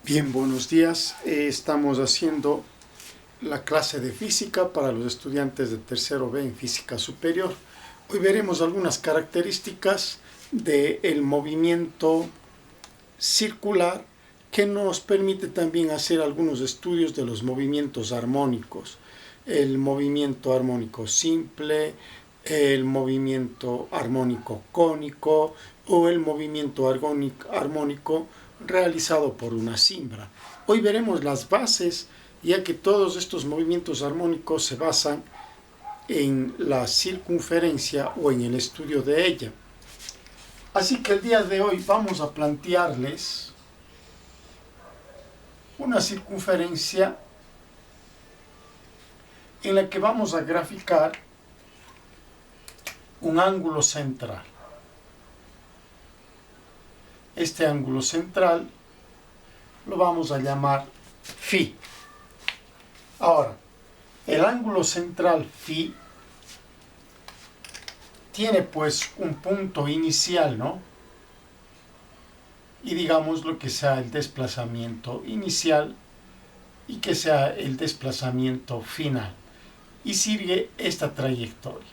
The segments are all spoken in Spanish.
Bien, buenos días. Estamos haciendo la clase de física para los estudiantes de tercero B en física superior. Hoy veremos algunas características del movimiento circular que nos permite también hacer algunos estudios de los movimientos armónicos. El movimiento armónico simple, el movimiento armónico cónico o el movimiento armónico realizado por una cimbra. Hoy veremos las bases, ya que todos estos movimientos armónicos se basan en la circunferencia o en el estudio de ella. Así que el día de hoy vamos a plantearles una circunferencia en la que vamos a graficar un ángulo central. Este ángulo central lo vamos a llamar φ. Ahora, el ángulo central φ tiene pues un punto inicial, ¿no? Y digamos lo que sea el desplazamiento inicial y que sea el desplazamiento final. Y sigue esta trayectoria.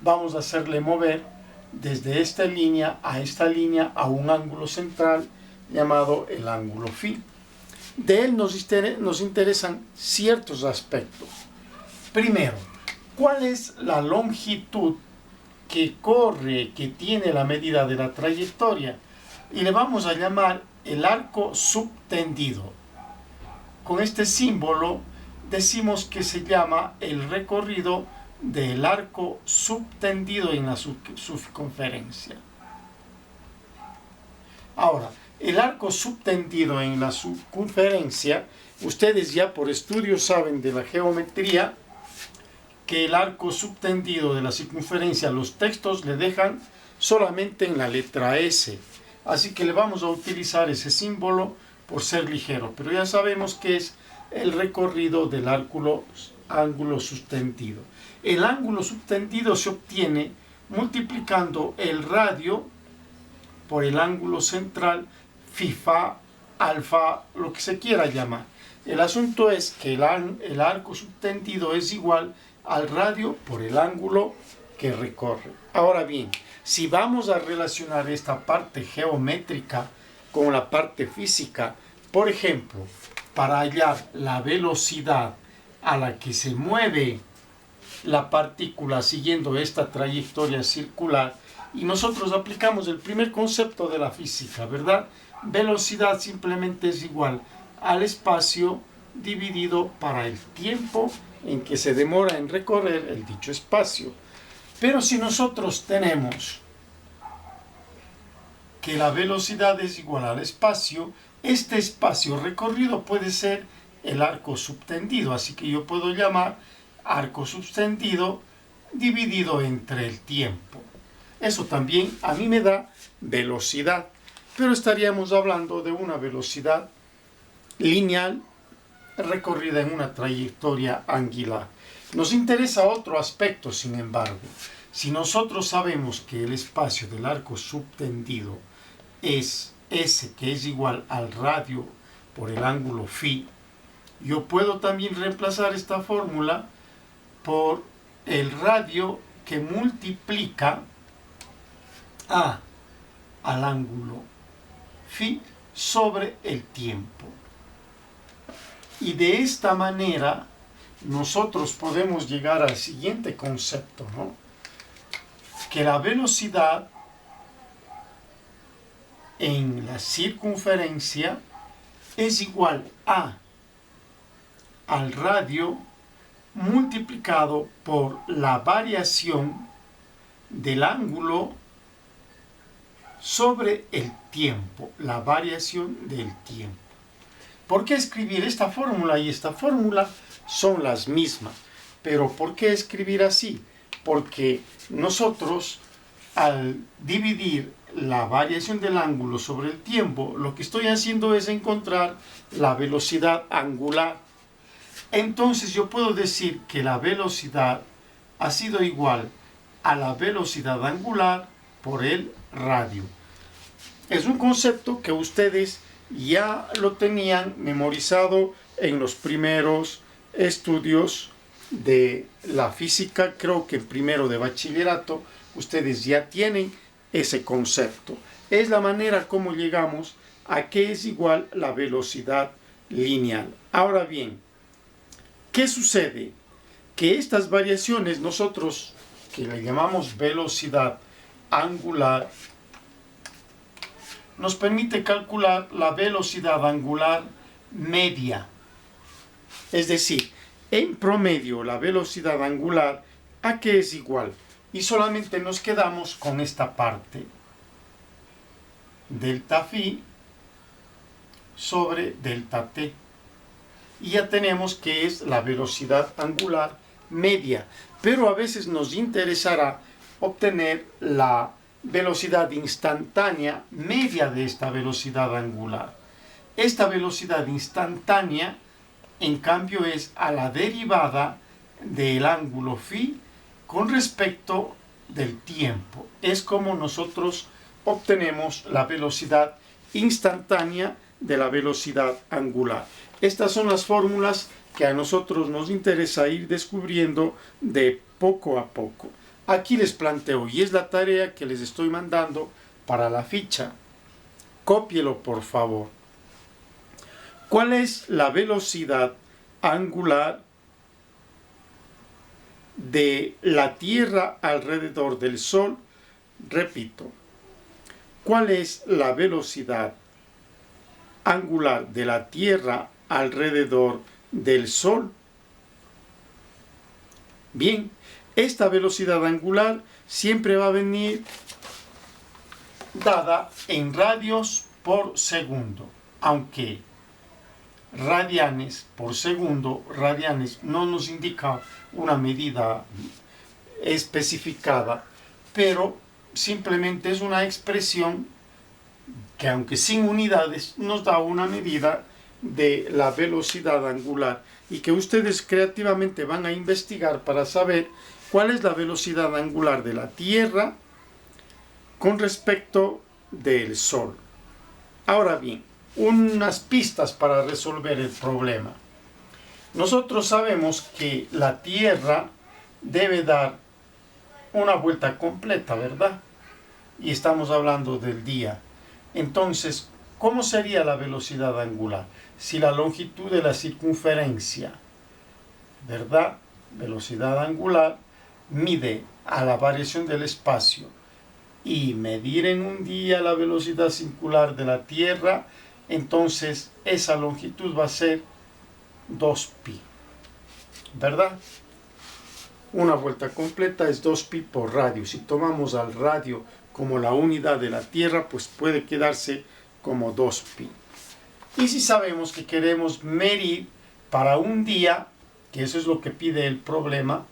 Vamos a hacerle mover desde esta línea a un ángulo central llamado el ángulo φ. De él nos interesan ciertos aspectos. Primero, ¿cuál es la longitud que tiene la medida de la trayectoria? Y le vamos a llamar el arco subtendido. Con este símbolo decimos que se llama el recorrido del arco subtendido en la circunferencia. Ahora, el arco subtendido en la circunferencia, ustedes ya por estudio saben de la geometría que el arco subtendido de la circunferencia, los textos le dejan solamente en la letra S. Así que le vamos a utilizar ese símbolo por ser ligero, pero ya sabemos que es el recorrido del ángulo subtendido. El ángulo subtendido se obtiene multiplicando el radio por el ángulo central, φ, fa, alfa, lo que se quiera llamar. El asunto es que el arco subtendido es igual al radio por el ángulo que recorre. Ahora bien, si vamos a relacionar esta parte geométrica con la parte física, por ejemplo, para hallar la velocidad a la que se mueve la partícula siguiendo esta trayectoria circular, y nosotros aplicamos el primer concepto de la física, ¿verdad? Velocidad simplemente es igual al espacio dividido para el tiempo en que se demora en recorrer el dicho espacio. Pero si nosotros tenemos que la velocidad es igual al espacio, este espacio recorrido puede ser el arco subtendido, así que yo puedo llamar arco subtendido dividido entre el tiempo. Eso también a mí me da velocidad, pero estaríamos hablando de una velocidad lineal recorrida en una trayectoria angular. Nos interesa otro aspecto, sin embargo. Si nosotros sabemos que el espacio del arco subtendido es S, que es igual al radio por el ángulo φ, yo puedo también reemplazar esta fórmula por el radio que multiplica al ángulo φ sobre el tiempo. Y de esta manera nosotros podemos llegar al siguiente concepto, ¿no? Que la velocidad en la circunferencia es igual al radio multiplicado por la variación del ángulo sobre el tiempo, la variación del tiempo. ¿Por qué escribir esta fórmula y esta fórmula son las mismas? Pero ¿por qué escribir así? Porque nosotros, al dividir la variación del ángulo sobre el tiempo, lo que estoy haciendo es encontrar la velocidad angular. Entonces yo puedo decir que la velocidad ha sido igual a la velocidad angular por el radio. Es un concepto que ustedes ya lo tenían memorizado en los primeros estudios de la física. Creo que en primero de bachillerato ustedes ya tienen ese concepto. Es la manera como llegamos a que es igual la velocidad lineal. Ahora bien, ¿qué sucede? Que estas variaciones nosotros, que le llamamos velocidad angular, nos permite calcular la velocidad angular media. Es decir, en promedio la velocidad angular, ¿a qué es igual? Y solamente nos quedamos con esta parte. Delta phi sobre delta t. Y ya tenemos que es la velocidad angular media. Pero a veces nos interesará obtener la velocidad instantánea media de esta velocidad angular. Esta velocidad instantánea, en cambio, es a la derivada del ángulo phi con respecto del tiempo. Es como nosotros obtenemos la velocidad instantánea de la velocidad angular. Estas son las fórmulas que a nosotros nos interesa ir descubriendo de poco a poco. Aquí les planteo, y es la tarea que les estoy mandando para la ficha. Cópielo, por favor. ¿Cuál es la velocidad angular de la Tierra alrededor del Sol? Repito, ¿cuál es la velocidad angular de la Tierra alrededor del Sol? Bien, esta velocidad angular siempre va a venir dada en radios por segundo, aunque radianes por segundo, radianes no nos indica una medida especificada, pero simplemente es una expresión que, aunque sin unidades, nos da una medida de la velocidad angular y que ustedes creativamente van a investigar para saber cuál es la velocidad angular de la Tierra con respecto del Sol. Ahora bien, unas pistas para resolver el problema. Nosotros sabemos que la Tierra debe dar una vuelta completa, ¿verdad? Y estamos hablando del día. Entonces, ¿cómo sería la velocidad angular? Si la longitud de la circunferencia, ¿verdad? Velocidad angular mide a la variación del espacio y medir en un día la velocidad circular de la Tierra, entonces esa longitud va a ser 2pi, ¿verdad? Una vuelta completa es 2pi por radio. Si tomamos al radio como la unidad de la Tierra, pues puede quedarse como 2pi. Y si sabemos que queremos medir para un día, que eso es lo que pide el problema,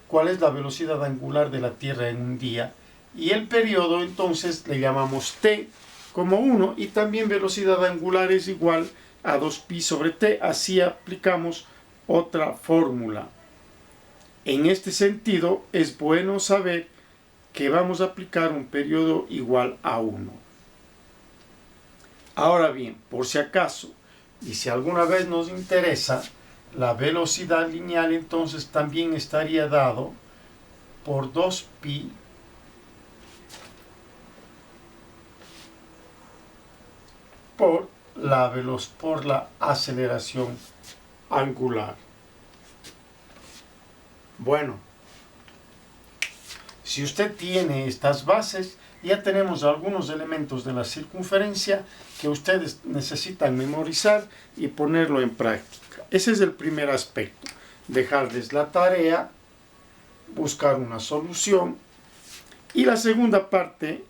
cuál es la velocidad angular de la Tierra en un día, y el periodo entonces le llamamos t como 1, y también velocidad angular es igual a 2pi sobre t. Así aplicamos otra fórmula. En este sentido es bueno saber que vamos a aplicar un periodo igual a 1. Ahora bien, por si acaso, y si alguna vez nos interesa, la velocidad lineal entonces también estaría dado por 2pi por la aceleración angular. Bueno, si usted tiene estas bases, ya tenemos algunos elementos de la circunferencia que ustedes necesitan memorizar y ponerlo en práctica. Ese es el primer aspecto. Dejarles la tarea, buscar una solución. Y la segunda parte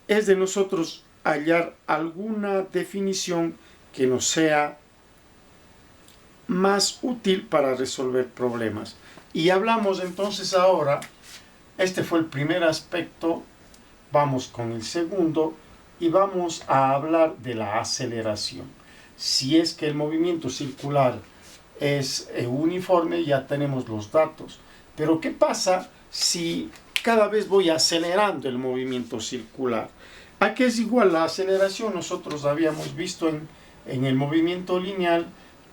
es de nosotros hallar alguna definición que nos sea más útil para resolver problemas. Y hablamos entonces ahora, este fue el primer aspecto, vamos con el segundo y vamos a hablar de la aceleración. Si es que el movimiento circular es uniforme, ya tenemos los datos. Pero ¿qué pasa si cada vez voy acelerando el movimiento circular? ¿A qué es igual la aceleración? Nosotros habíamos visto en en el movimiento lineal,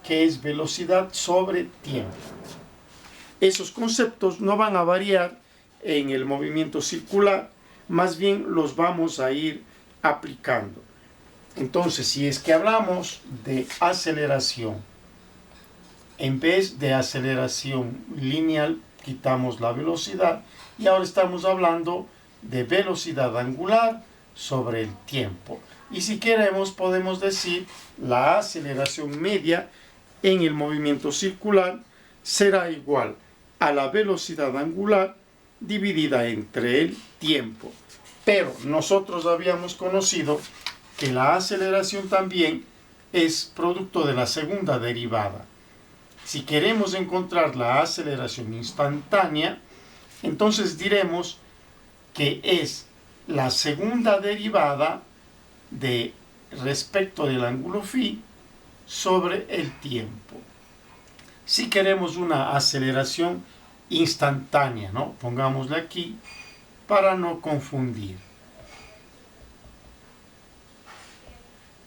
que es velocidad sobre tiempo. Esos conceptos no van a variar en el movimiento circular, más bien los vamos a ir aplicando. Entonces, si es que hablamos de aceleración, en vez de aceleración lineal, quitamos la velocidad y ahora estamos hablando de velocidad angular sobre el tiempo. Y si queremos, podemos decir la aceleración media en el movimiento circular será igual a la velocidad angular dividida entre el tiempo. Pero nosotros habíamos conocido que la aceleración también es producto de la segunda derivada. Si queremos encontrar la aceleración instantánea, entonces diremos que es la segunda derivada de respecto del ángulo phi sobre el tiempo. Si queremos una aceleración instantánea, ¿no? Pongámosle aquí para no confundir.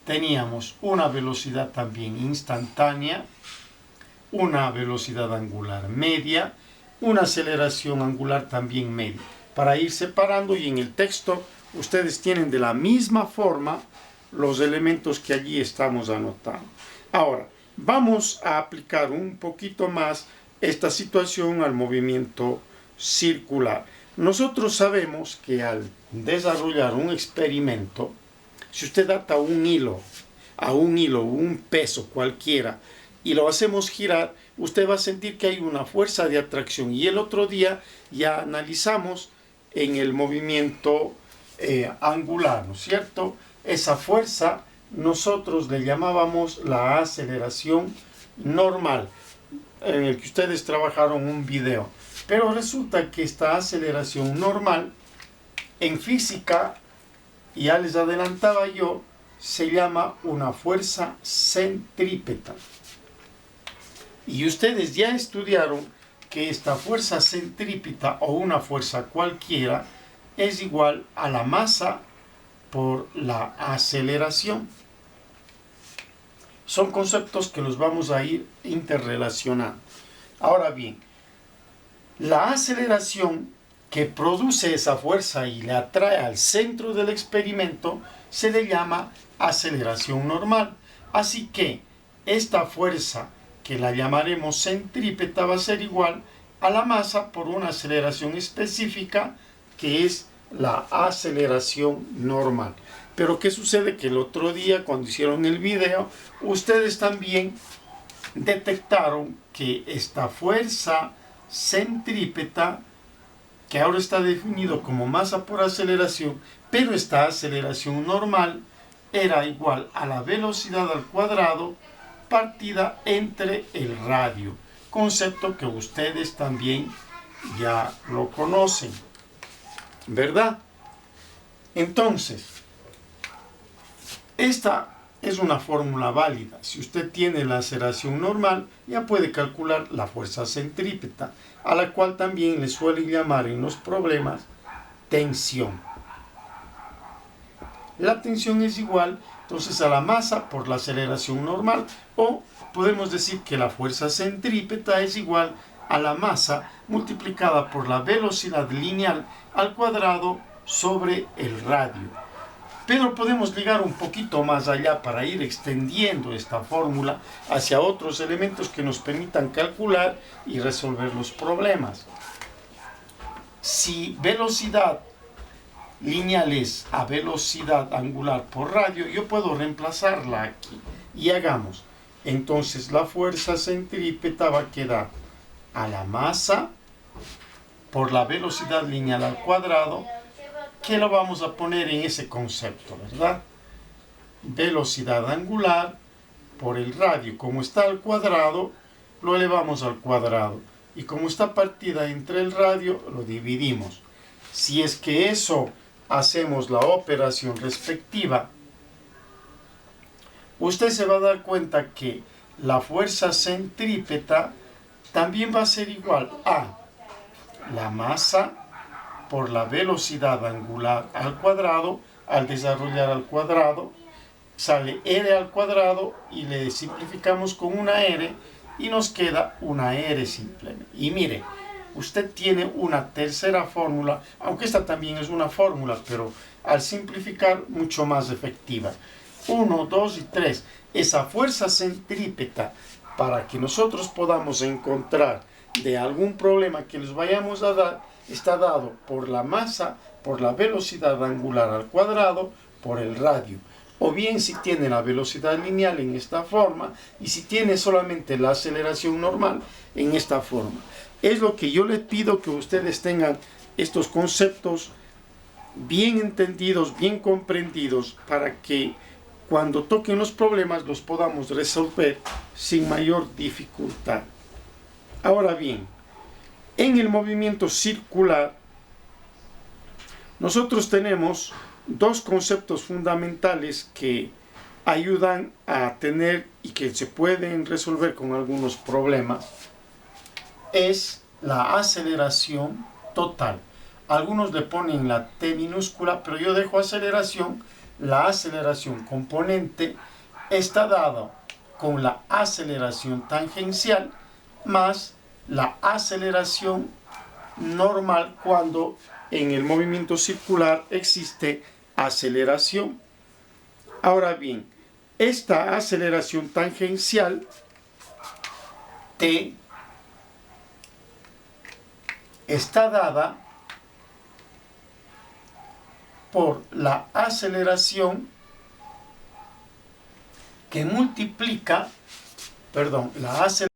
Teníamos una velocidad también instantánea, una velocidad angular media, una aceleración angular también media. Para ir separando, y en el texto ustedes tienen de la misma forma los elementos que allí estamos anotando. Ahora, vamos a aplicar un poquito más esta situación al movimiento circular. Nosotros sabemos que al desarrollar un experimento, si usted ata un hilo, un peso cualquiera, y lo hacemos girar, usted va a sentir que hay una fuerza de atracción. Y el otro día ya analizamos en el movimiento angular, ¿no es cierto? Esa fuerza nosotros le llamábamos la aceleración normal, en el que ustedes trabajaron un video. Pero resulta que esta aceleración normal, en física, ya les adelantaba yo, se llama una fuerza centrípeta. Y ustedes ya estudiaron que esta fuerza centrípeta o una fuerza cualquiera es igual a la masa por la aceleración. Son conceptos que los vamos a ir interrelacionando. Ahora bien, la aceleración que produce esa fuerza y le atrae al centro del experimento se le llama aceleración normal. Así que esta fuerza, que la llamaremos centrípeta, va a ser igual a la masa por una aceleración específica, que es la aceleración normal. Pero ¿qué sucede? Que el otro día, cuando hicieron el video, ustedes también detectaron que esta fuerza centrípeta, que ahora está definido como masa por aceleración, pero esta aceleración normal era igual a la velocidad al cuadrado partida entre el radio, concepto que ustedes también ya lo conocen, ¿verdad? Entonces, esta es una fórmula válida. Si usted tiene la aceleración normal, ya puede calcular la fuerza centrípeta, a la cual también le suelen llamar en los problemas tensión. La tensión es igual entonces a la masa por la aceleración normal, o podemos decir que la fuerza centrípeta es igual a la masa multiplicada por la velocidad lineal al cuadrado sobre el radio. Pero podemos ligar un poquito más allá para ir extendiendo esta fórmula hacia otros elementos que nos permitan calcular y resolver los problemas. Si velocidad lineal es a velocidad angular por radio, yo puedo reemplazarla aquí. Y hagamos. Entonces la fuerza centrípeta va a quedar a la masa por la velocidad lineal al cuadrado, que lo vamos a poner en ese concepto, ¿verdad? Velocidad angular por el radio. Como está al cuadrado, lo elevamos al cuadrado. Y como está partida entre el radio, lo dividimos. Si es que eso hacemos la operación respectiva, usted se va a dar cuenta que la fuerza centrípeta también va a ser igual a la masa por la velocidad angular al cuadrado, al desarrollar al cuadrado, sale r al cuadrado y le simplificamos con una r y nos queda una r simplemente. Y mire, usted tiene una tercera fórmula, aunque esta también es una fórmula, pero al simplificar mucho más efectiva. 1, 2 y 3. Esa fuerza centrípeta para que nosotros podamos encontrar de algún problema que les vayamos a dar está dado por la masa, por la velocidad angular al cuadrado, por el radio. O bien si tiene la velocidad lineal en esta forma y si tiene solamente la aceleración normal en esta forma. Es lo que yo les pido, que ustedes tengan estos conceptos bien entendidos, bien comprendidos, para que cuando toquen los problemas los podamos resolver sin mayor dificultad. Ahora bien, en el movimiento circular nosotros tenemos dos conceptos fundamentales que ayudan a tener y que se pueden resolver con algunos problemas. Es la aceleración total. Algunos le ponen la T minúscula, pero yo dejo aceleración. La aceleración componente está dada con la aceleración tangencial más la aceleración normal cuando en el movimiento circular existe aceleración. Ahora bien, esta aceleración tangencial T está dada por la aceleración que multiplica, la aceleración